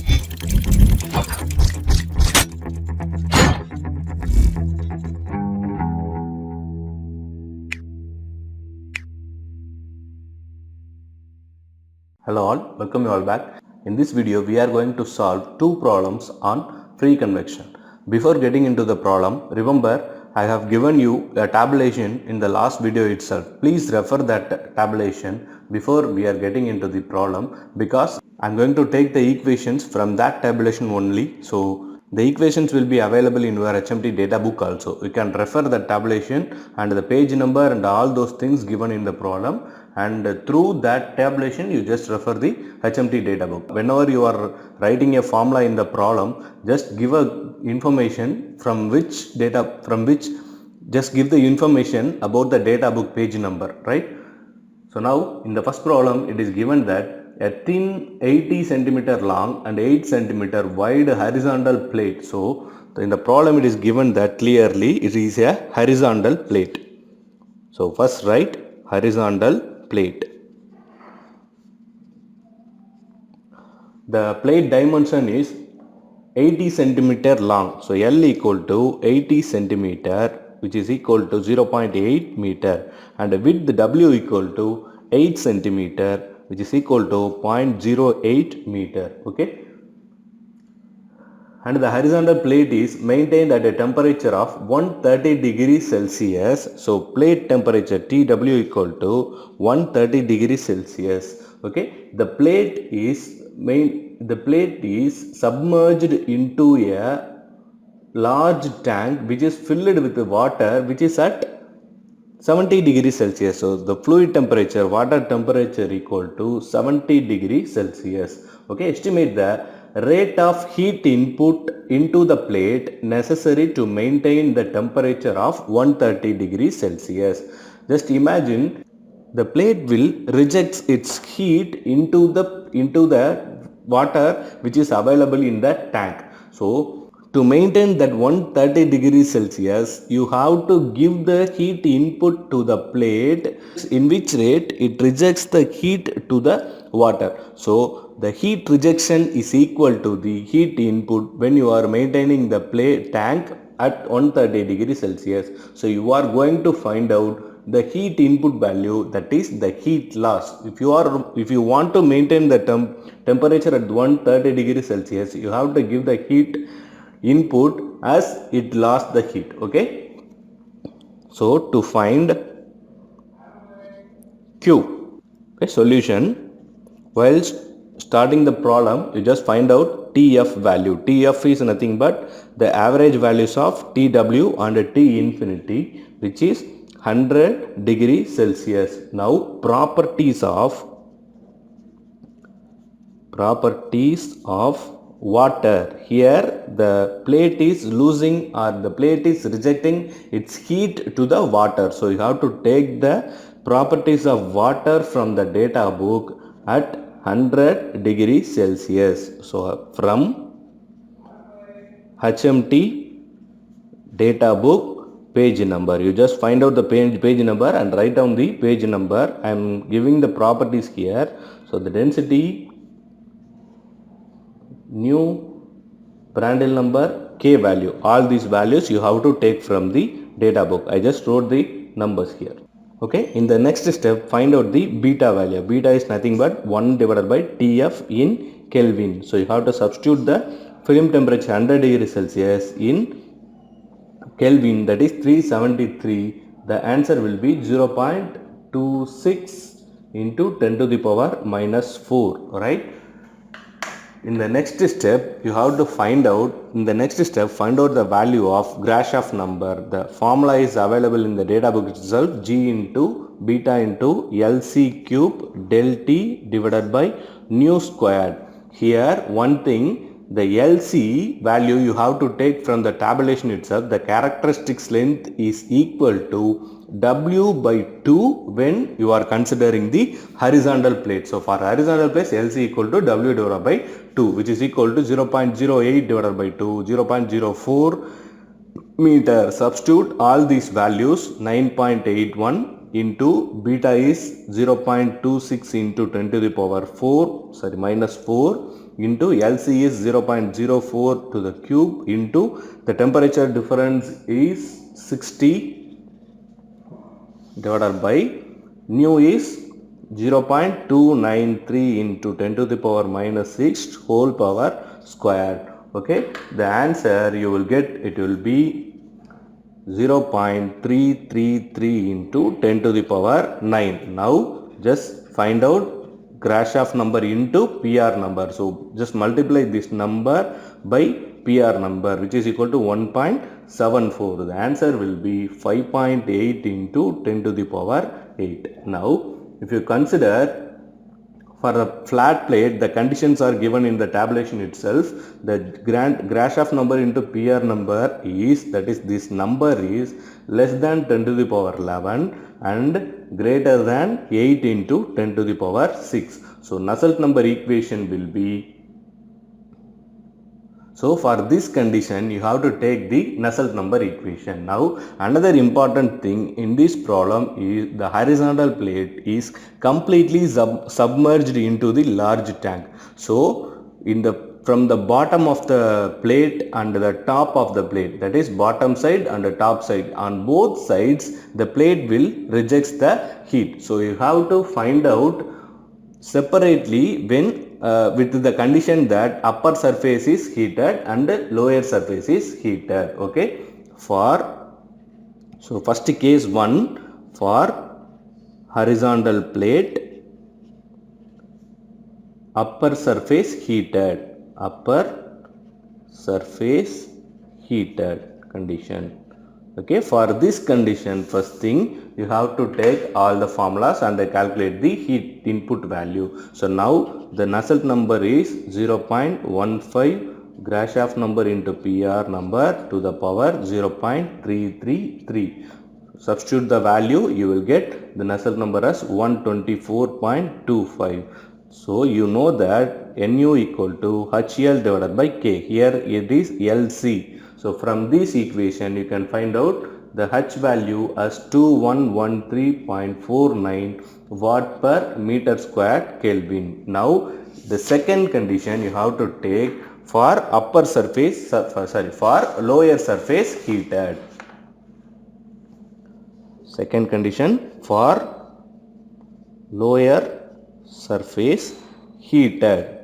Hello all, welcome you all back. In this video we are going to solve two problems on free convection. Before getting into the problem, remember I have given you a tabulation in the last video itself. Please refer that tabulation before we are getting into the problem, because I am going to take the equations from that tabulation only. So the equations will be available in your HMT data book also. You can refer the tabulation and the page number and all those things given in the problem, and through that tabulation you just refer the HMT data book. Whenever you are writing a formula in the problem, just give a information from which just give the information about the data book page number, right? So now in the first problem it is given that a thin 80 centimeter long and 8 centimeter wide horizontal plate. So in the problem it is given that clearly it is a horizontal plate. So first write horizontal plate. The plate dimension is 80 centimeter long. So L equal to 80 centimeter, which is equal to 0.8 meter, and the width W equal to 8 centimeter, which is equal to 0.08 meter. Okay. And the horizontal plate is maintained at a temperature of 130 degrees Celsius. So plate temperature TW equal to 130 degrees Celsius. Okay. The plate is submerged into a large tank which is filled with water, which is at 70 degrees Celsius. So the fluid temperature, water temperature equal to 70 degrees Celsius. Okay, estimate the rate of heat input into the plate necessary to maintain the temperature of 130 degrees Celsius. Just imagine the plate will reject its heat into the water which is available in the tank. So to maintain that 130 degrees Celsius, you have to give the heat input to the plate, in which rate it rejects the heat to the water. So the heat rejection is equal to the heat input when you are maintaining the plate tank at 130 degrees Celsius. So you are going to find out the heat input value, that is the heat loss. If you want to maintain the temperature at 130 degrees Celsius, you have to give the heat input as it lost the heat. Okay. So to find Q, okay, solution, while starting the problem you just find out TF value. TF is nothing but the average values of TW and T infinity, which is 100 degrees Celsius. Now properties of water. Here the plate is losing, or the plate is rejecting its heat to the water. So you have to take the properties of water from the data book at 100 degrees Celsius. So from HMT data book page number, you just find out the page number and write down the page number. I am giving the properties here. So the density, new Prandtl number, K value, all these values you have to take from the data book. I just wrote the numbers here. Okay, in the next step find out the beta value. Beta is nothing but 1 divided by TF in Kelvin. So you have to substitute the film temperature 100 degrees Celsius in Kelvin, that is 373. The answer will be 0.26 into 10 to the power minus 4, right? In the next step you have to find out the value of Grashof number. The formula is available in the data book itself. G into beta into LC cube del T divided by nu squared. Here one thing, the LC value you have to take from the tabulation itself. The characteristics length is equal to W by 2 when you are considering the horizontal plate. So for horizontal plate, LC equal to W divided by 2, which is equal to 0.08 divided by 2, 0.04 meter. Substitute all these values, 9.81, into beta is 0.26 into 10 to the power 4, sorry, minus 4 into LC is 0.04 to the cube into the temperature difference is 60 divided by nu is 0.293 into 10 to the power minus 6 whole power squared. Okay, the answer you will get, it will be 0.333 into 10 to the power 9. Now just find out Grashof number into PR number. So just multiply this number by PR number, which is equal to 1.74. The answer will be 5.8 into 10 to the power 8. Now if you consider for a flat plate, the conditions are given in the tabulation itself. The Grashof number into PR number is, that is, this number is less than 10 to the power 11 and greater than 8 into 10 to the power 6. So Nusselt number equation will be, so for this condition you have to take the Nusselt number equation. Now another important thing in this problem is the horizontal plate is completely submerged into the large tank. So in the from the bottom of the plate and the top of the plate, that is bottom side and the top side, on both sides the plate will rejects the heat. So you have to find out separately when with the condition that upper surface is heated and lower surface is heated. Okay, for so first case 1, for horizontal plate, upper surface heated, upper surface heated condition. Okay, for this condition, first thing you have to take all the formulas and calculate the heat input value. So now the Nusselt number is 0.15 Grashof number into PR number to the power 0.333. Substitute the value, you will get the Nusselt number as 124.25. So you know that Nu equal to HL divided by K. Here it is LC. So from this equation you can find out the H value as 2113.49 watt per meter squared Kelvin. Now the second condition you have to take for upper surface, for lower surface heated. Second condition for lower surface heated.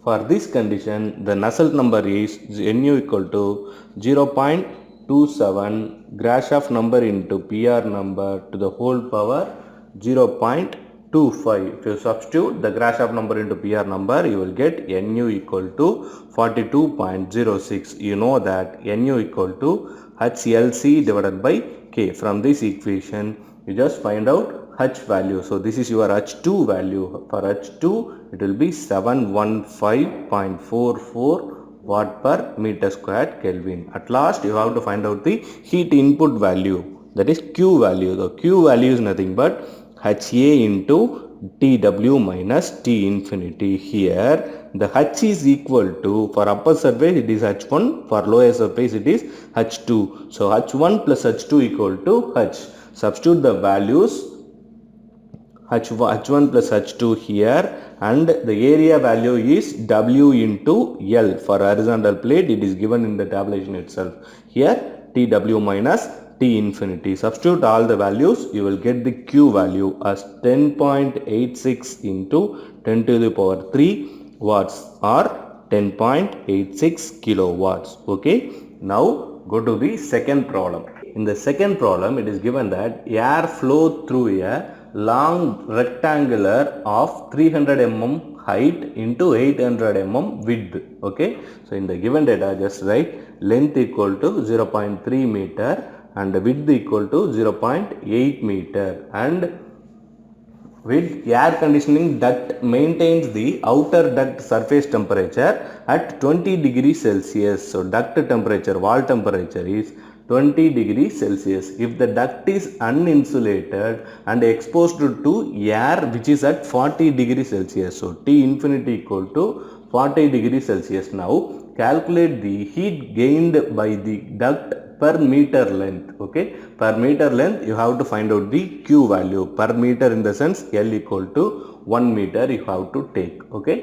For this condition, the Nusselt number is Nu equal to 0.27 Grashof number into PR number to the whole power 0.25. If you substitute the Grashof number into PR number, you will get Nu equal to 42.06. You know that Nu equal to HLC divided by K. From this equation, you just find out H value. So this is your H2 value. For H2, it will be 715.44 watt per meter squared Kelvin. At last, you have to find out the heat input value, that is Q value. The Q value is nothing but HA into TW minus T infinity. Here, the H is equal to, for upper surface it is H1, for lower surface it is H2. So H1 plus H2 equal to H. Substitute the values H1 plus H2 here, and the area value is W into L. For horizontal plate it is given in the tabulation itself. Here TW minus T infinity. Substitute all the values, you will get the Q value as 10.86 into 10 to the power 3 watts or 10.86 kilowatts. Okay, now go to the second problem. In the second problem, it is given that air flow through a long rectangular of 300 mm height into 800 mm width. Okay, so in the given data, just write length equal to 0.3 meter and width equal to 0.8 meter, and with air conditioning duct maintains the outer duct surface temperature at 20 degrees Celsius. So duct temperature, wall temperature is 20 degrees Celsius. If the duct is uninsulated and exposed to air which is at 40 degrees Celsius, so T infinity equal to 40 degrees Celsius. Now calculate the heat gained by the duct per meter length. Okay, per meter length you have to find out the Q value. Per meter in the sense L equal to 1 meter you have to take. Okay,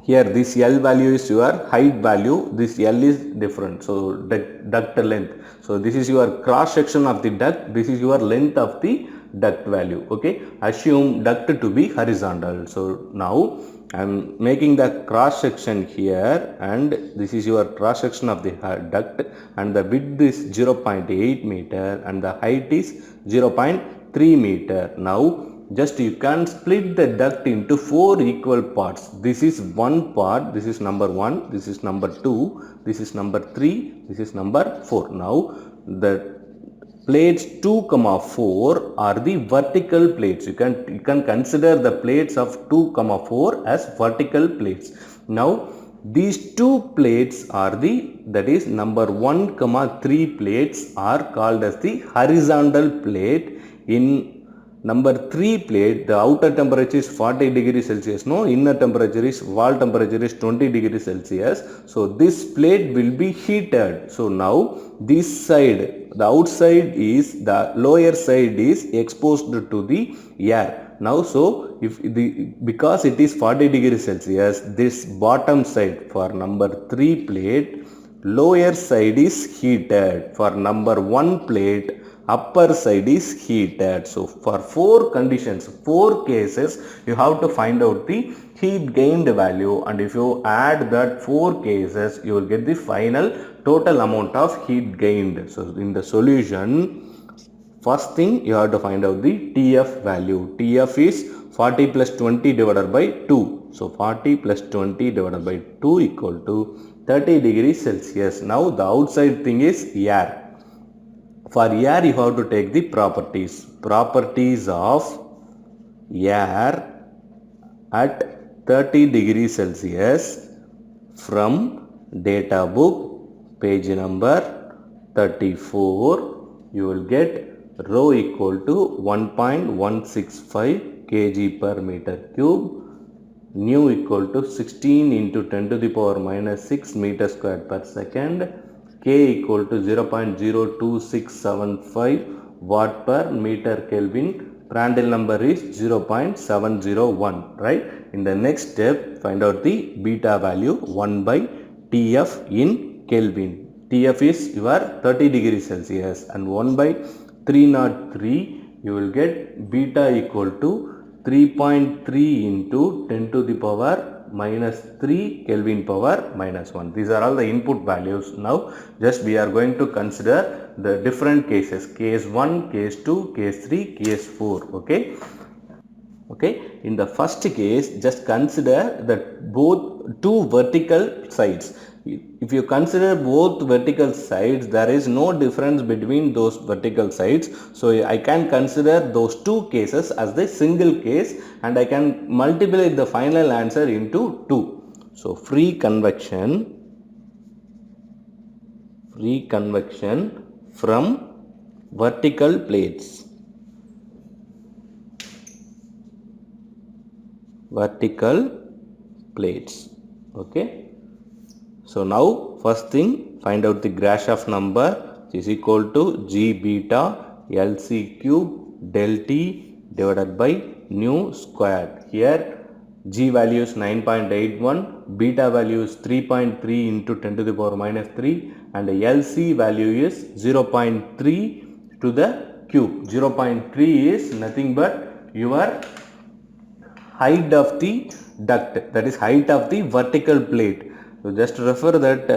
here this L value is your height value, this L is different, so duct length. So this is your cross section of the duct, this is your length of the duct value. Okay, assume duct to be horizontal. So now I am making the cross section here, and this is your cross section of the duct, and the width is 0.8 meter and the height is 0.3 meter. Now just you can split the duct into 4 equal parts. This is one part, this is number 1, this is number 2, this is number 3, this is number 4. Now the plates 2, 4 are the vertical plates. You can consider the plates of 2, 4 as vertical plates. Now these two plates are that is number 1, 3 plates are called as the horizontal plate. In number 3 plate, the outer temperature is 40 degrees Celsius. No, inner temperature is, wall temperature is 20 degrees Celsius. So this plate will be heated. So now this side, the outside is, the lower side is exposed to the air. Now so because it is 40 degrees Celsius, this bottom side for number 3 plate, lower side is heated. For number 1 plate, upper side is heated. So for 4 conditions, 4 cases, you have to find out the heat gained value, and if you add that 4 cases, you will get the final total amount of heat gained. So in the solution, first thing you have to find out the TF value. TF is 40 plus 20 divided by 2. So 40 plus 20 divided by 2 equal to 30 degrees Celsius. Now the outside thing is air. For air you have to take the properties of air at 30 degrees Celsius from data book page number 34. You will get rho equal to 1.165 kg per meter cube, nu equal to 16 into 10 to the power minus 6 meter squared per second, K equal to 0.02675 watt per meter Kelvin. Prandtl number is 0.701, right? In the next step, find out the beta value 1 by TF in Kelvin. TF is your 30 degrees Celsius, and 1 by 303, you will get beta equal to 3.3 into 10 to the power minus 3 Kelvin power minus 1. These are all the input values. Now just we are going to consider the different cases, case 1, case 2, case 3, case 4. Okay, in the first case, just consider that both two vertical sides. If you consider both vertical sides, there is no difference between those vertical sides. So I can consider those two cases as the single case, and I can multiply the final answer into 2. So free convection from vertical plates. Okay. So now first thing, find out the Grashof number, which is equal to G beta LC cube del T divided by nu squared. Here G value is 9.81, beta value is 3.3 into 10 to the power minus 3, and the LC value is 0.3 to the cube. 0.3 is nothing but your height of the duct, that is height of the vertical plate. So just refer that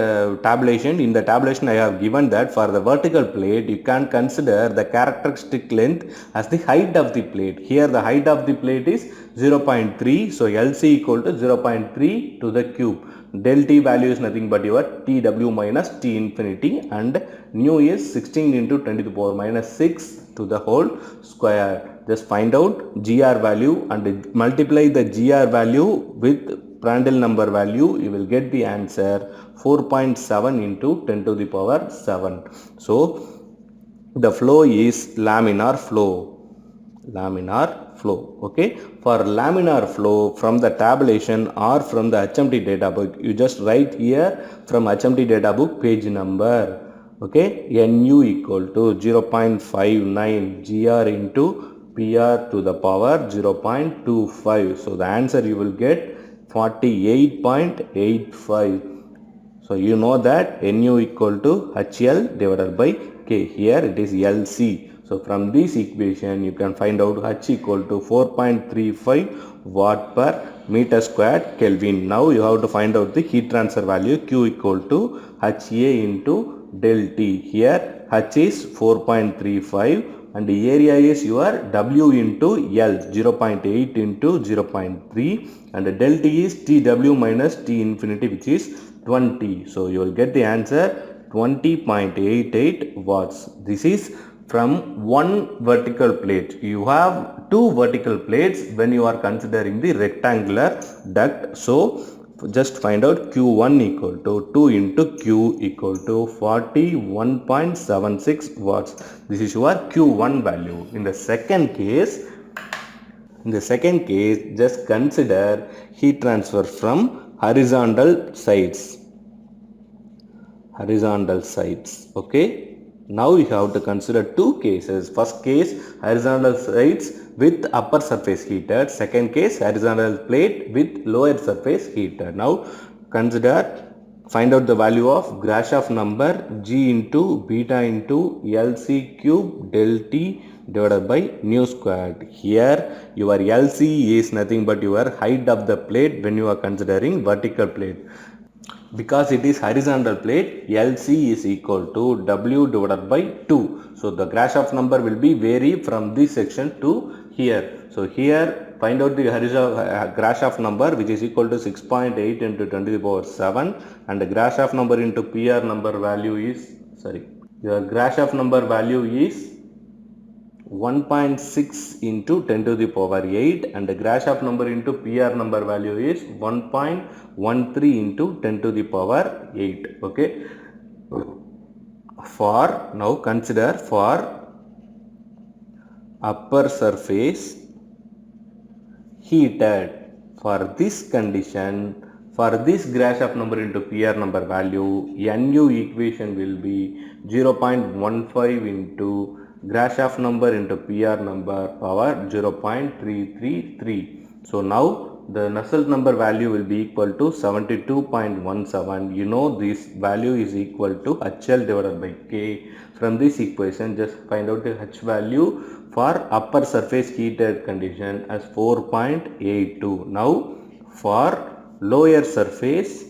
tabulation. In the tabulation I have given that for the vertical plate you can consider the characteristic length as the height of the plate. Here the height of the plate is 0.3, so LC equal to 0.3 to the cube. Del T value is nothing but your TW minus T infinity, and nu is 16 into 10 to the power minus 6 to the whole square. Just find out GR value and multiply the GR value with Prandtl number value. You will get the answer 4.7 into 10 to the power 7. So the flow is laminar flow. Okay, for laminar flow, from the tabulation or from the HMT data book, you just write here from HMT data book page number. Okay, Nu equal to 0.59 gr into pr to the power 0.25. So the answer you will get 48.85. so you know that Nu equal to HL divided by K. Here it is LC. So from this equation you can find out H equal to 4.35 watt per meter square Kelvin. Now you have to find out the heat transfer value. Q equal to HA into del T. Here H is 4.35 and the area is your W into L, 0.8 into 0.3, and the del T is TW minus T infinity, which is 20. So you will get the answer 20.88 watts. This is from one vertical plate. You have two vertical plates when you are considering the rectangular duct. So just find out Q1 equal to 2 into Q equal to 41.76 watts. This is your Q1 value. In the second case, just consider heat transfer from horizontal sides. Okay, now you have to consider two cases. First case, horizontal sides with upper surface heated. Second case, horizontal plate with lower surface heated. Now find out the value of Grashof number G into beta into LC cube del T divided by nu squared. Here your LC is nothing but your height of the plate when you are considering vertical plate. Because it is horizontal plate, LC is equal to W divided by 2. So the Grashof number will be vary from this section to here. So here find out the Grashof number, which is equal to 6.8 into 10 to the power 7, and the Grashof number into PR number value is, your Grashof number value is 1.6 into 10 to the power 8, and the Grashof number into PR number value is 1.13 into 10 to the power 8. Okay, now consider for upper surface heated. For this condition, for this Grashof number into PR number value, Nu equation will be 0.15 into Grashof number into PR number power 0.333. So now the Nusselt number value will be equal to 72.17. You know this value is equal to HL divided by K. From this equation, just find out the H value for upper surface heated condition as 4.82. Now for lower surface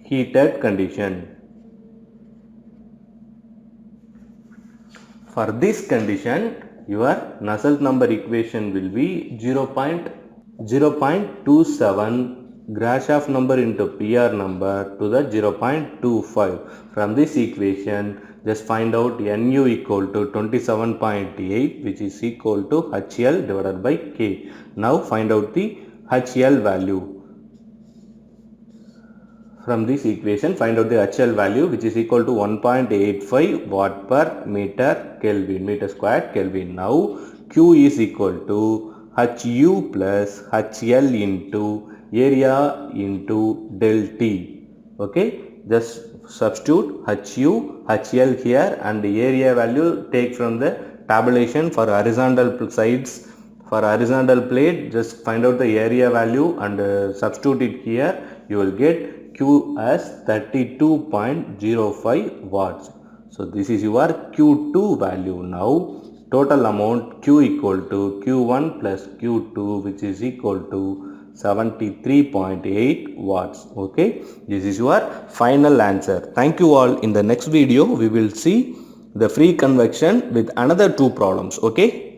heated condition. For this condition, your Nusselt number equation will be 0.27 Grashof number into PR number to the 0.25. From this equation, just find out Nu equal to 27.8, which is equal to HL divided by K. Now find out the HL value. From this equation, find out the HL value, which is equal to 1.85 watt per meter square Kelvin. Now Q is equal to HU plus HL into area into del T. Okay, just substitute HU, HL here, and the area value take from the tabulation for horizontal sides. For horizontal plate, just find out the area value and substitute it here. You will get Q as 32.05 watts. So this is your Q2 value. Now total amount Q equal to Q1 plus Q2, which is equal to 73.8 watts. Okay, this is your final answer. Thank you all. In the next video we will see the free convection with another two problems. Okay.